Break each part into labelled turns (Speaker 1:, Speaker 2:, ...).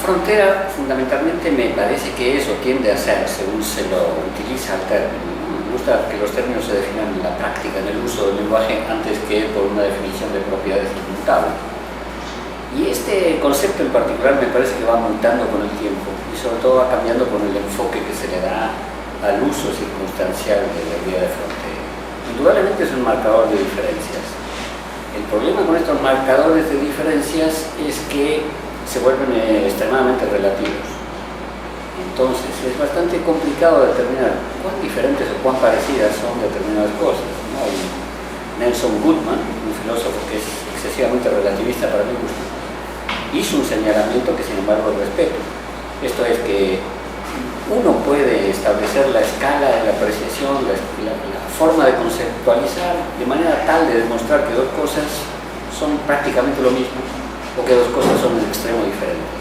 Speaker 1: frontera fundamentalmente me parece que eso tiende a ser, según se lo utiliza el término. Me gusta que los términos se definan en la práctica, en el uso del lenguaje, antes que por una definición de propiedades inmutables. Y este concepto en particular me parece que va mutando con el tiempo y sobre todo va cambiando con el enfoque que se le da al uso circunstancial de la idea de frontera. Indudablemente es un marcador de diferencias. El problema con estos marcadores de diferencias es que se vuelven extremadamente relativos. Entonces es bastante complicado determinar cuán diferentes o cuán parecidas son determinadas cosas, ¿no? Nelson Goodman, un filósofo que es excesivamente relativista para mi gusto, hizo un señalamiento que sin embargo respeto. Esto es que uno puede establecer la escala de la apreciación, la forma de conceptualizar de manera tal de demostrar que dos cosas son prácticamente lo mismo o que dos cosas son en extremo diferentes.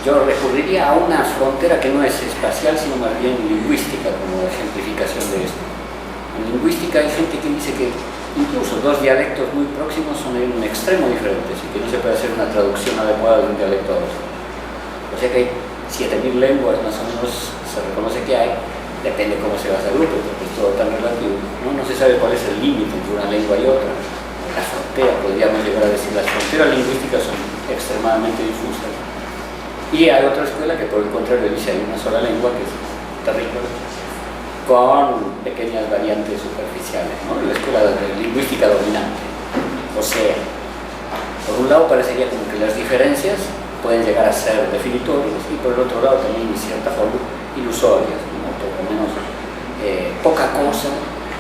Speaker 1: Yo recurriría a una frontera que no es espacial sino más bien lingüística como ejemplificación de esto. En lingüística hay gente que dice que incluso dos dialectos muy próximos son en un extremo diferentes y que no se puede hacer una traducción adecuada de un dialecto a otro. O sea que hay 7.000 lenguas más o menos se reconoce que hay, depende cómo se basa el grupo, porque es todo tan relativo, ¿no? No se sabe cuál es el límite entre una lengua y otra. La frontera, podríamos llegar a decir, las fronteras lingüísticas son extremadamente difusas. Y hay otra escuela que por el contrario dice hay una sola lengua que es terrible, con pequeñas variantes superficiales, ¿no? La escuela de lingüística dominante. O sea, por un lado parecería como que las diferencias pueden llegar a ser definitorias y por el otro lado también en cierta forma ilusorias, ¿no? Por lo menos poca cosa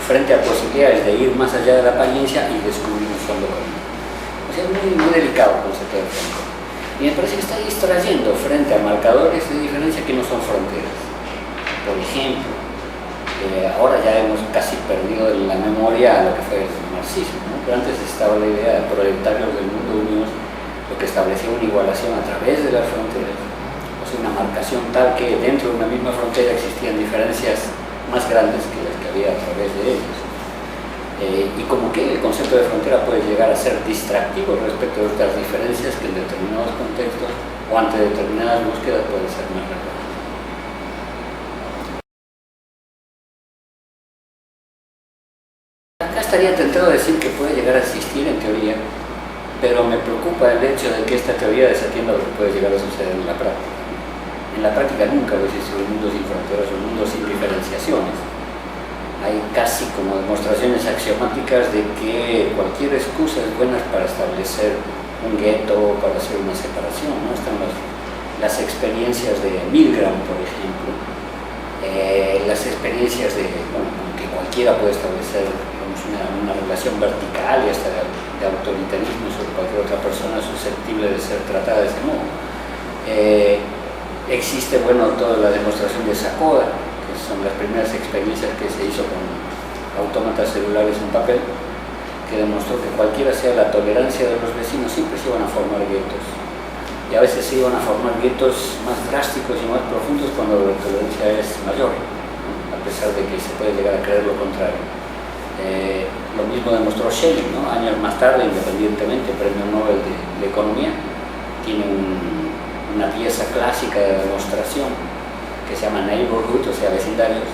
Speaker 1: frente a posibilidades de ir más allá de la apariencia y descubrir un fondo común. O sea, es muy, muy delicado el concepto de frontera. Y me parece que está distrayendo frente a marcadores de diferencia que no son fronteras. Por ejemplo, ahora ya hemos casi perdido en la memoria lo que fue el marxismo, ¿no? Pero antes estaba la idea de proletarios del mundo unidos, lo que establecía una igualación a través de las fronteras, o sea, una marcación tal que dentro de una misma frontera existían diferencias más grandes que las que había a través de ellos. Y como que el concepto de frontera puede llegar a ser distractivo respecto de otras diferencias que en determinados contextos o ante determinadas búsquedas pueden ser más relevantes. Acá estaría tentado de decir que puede llegar a existir en teoría, pero me preocupa el hecho de que esta teoría desatienda lo que puede llegar a suceder en la práctica. En la práctica nunca va a existir un mundo sin fronteras, un mundo sin diferenciaciones. Hay casi como demostraciones axiomáticas de que cualquier excusa es buena para establecer un gueto, para hacer una separación, ¿no? Están las experiencias de Milgram, por ejemplo, las experiencias de, bueno, que cualquiera puede establecer, digamos, una relación vertical y hasta de autoritarismo sobre cualquier otra persona susceptible de ser tratada de ese modo. Existe, bueno, toda la demostración de Sakoda, que son las primeras experiencias que se hizo con autómatas celulares en papel, que demostró que cualquiera sea la tolerancia de los vecinos, siempre se iban a formar guetos. Y a veces se iban a formar guetos más drásticos y más profundos cuando la tolerancia es mayor, ¿no? A pesar de que se puede llegar a creer lo contrario. Lo mismo demostró Schelling, ¿no? Años más tarde, independientemente, Premio Nobel de Economía, tiene una pieza clásica de demostración que se llama Neighborhood, o sea, vecindarios,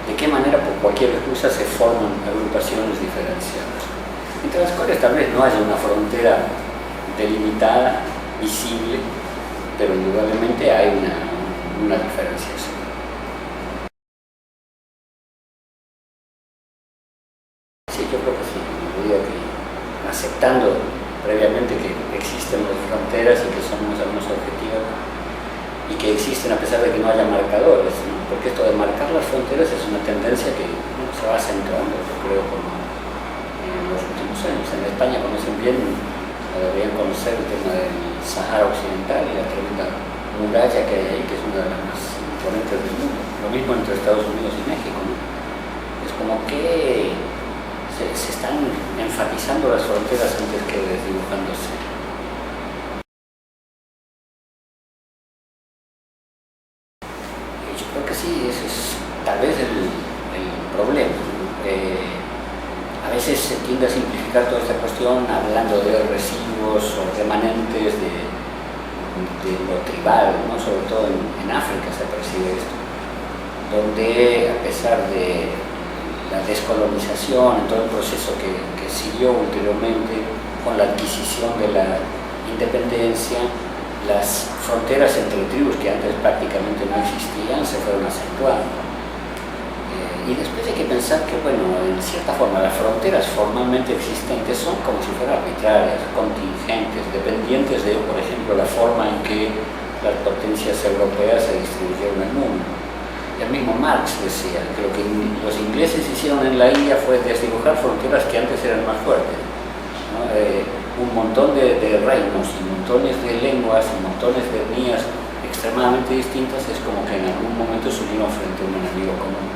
Speaker 1: de qué manera por cualquier excusa se forman agrupaciones diferenciadas, entre las cuales tal vez no haya una frontera delimitada, visible, pero indudablemente hay una diferenciación. Sí, yo creo que sí, diría que aceptando previamente que existen las fronteras y que son más o menos objetivas y que existen a pesar de que no haya marcadores, ¿no? Porque esto de marcar las fronteras es una tendencia que, ¿no?, se va acentuando, yo creo, como en los últimos años. En España conocen bien, deberían conocer el tema del Sahara Occidental y la tremenda muralla que hay ahí, que es una de las más imponentes del mundo. Lo mismo entre Estados Unidos y México, ¿no? Es como que se están enfatizando las fronteras antes que desdibujándose. Yo creo que sí, ese es tal vez el problema. A veces se tiende a simplificar toda esta cuestión hablando de residuos o remanentes de lo tribal, ¿no? Sobre todo en África se percibe esto, donde a pesar de la descolonización, en todo el proceso que siguió ulteriormente con la adquisición de la independencia, las fronteras entre tribus que antes prácticamente no existían se fueron acentuando. Y después hay que pensar que, bueno, en cierta forma las fronteras formalmente existentes son como si fueran arbitrarias, contingentes, dependientes de, por ejemplo, la forma en que las potencias europeas se distribuyeron en el mundo. El mismo Marx decía que lo que los ingleses hicieron en la India fue desdibujar fronteras que antes eran más fuertes, ¿no? Un montón de reinos y montones de lenguas y montones de etnias extremadamente distintas es como que en algún momento se unieron frente a un enemigo común,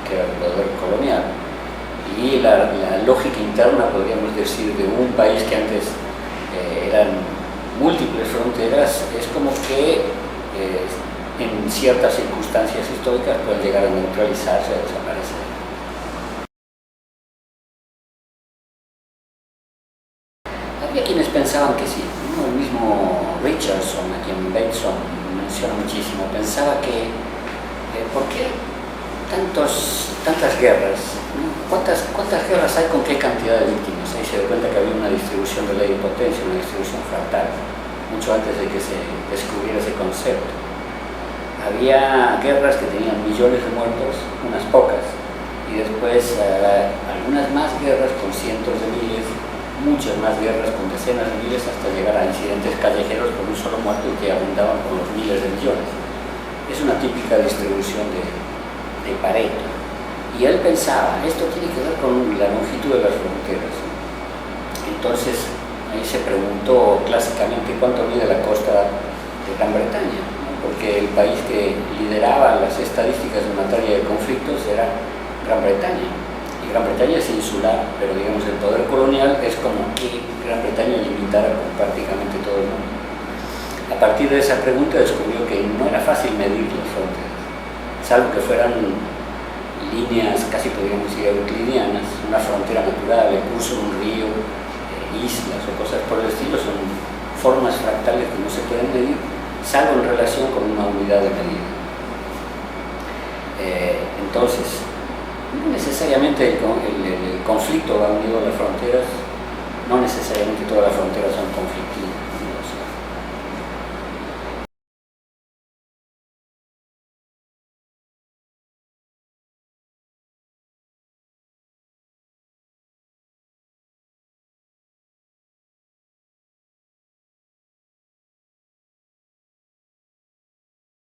Speaker 1: que era el poder colonial. Y la lógica interna, podríamos decir, de un país que antes eran múltiples fronteras, es como que en ciertas circunstancias históricas pueden llegar a neutralizarse o desaparecer. Había quienes pensaban que sí, ¿no? El mismo Richardson, a quien Bateson menciona muchísimo, pensaba que ¿por qué tantas guerras? ¿No? ¿Cuántas guerras hay con qué cantidad de víctimas? Ahí se da cuenta que había una distribución de ley de potencia, una distribución fractal, mucho antes de que se descubriera ese concepto. Había guerras que tenían millones de muertos, unas pocas, y después algunas más guerras con cientos de miles, muchas más guerras con decenas de miles, hasta llegar a incidentes callejeros con un solo muerto y que abundaban por los miles de millones. Es una típica distribución de Pareto. Y él pensaba, esto tiene que ver con la longitud de las fronteras. Entonces, ahí se preguntó clásicamente cuánto mide la costa de Gran Bretaña, ¿no? Porque el país que lideraba las estadísticas en materia de conflictos era Gran Bretaña. Y Gran Bretaña es insular, pero digamos el poder colonial es como que Gran Bretaña limitara con prácticamente todo el mundo. A partir de esa pregunta descubrió que no era fácil medir las fronteras, salvo que fueran líneas, casi podríamos decir euclidianas, una frontera natural, el curso de un río, islas o cosas por el estilo, son formas fractales que no se pueden medir, salvo en relación con una unidad de medida. Entonces, no necesariamente el conflicto va unido a las fronteras, no necesariamente todas las fronteras son conflictivas.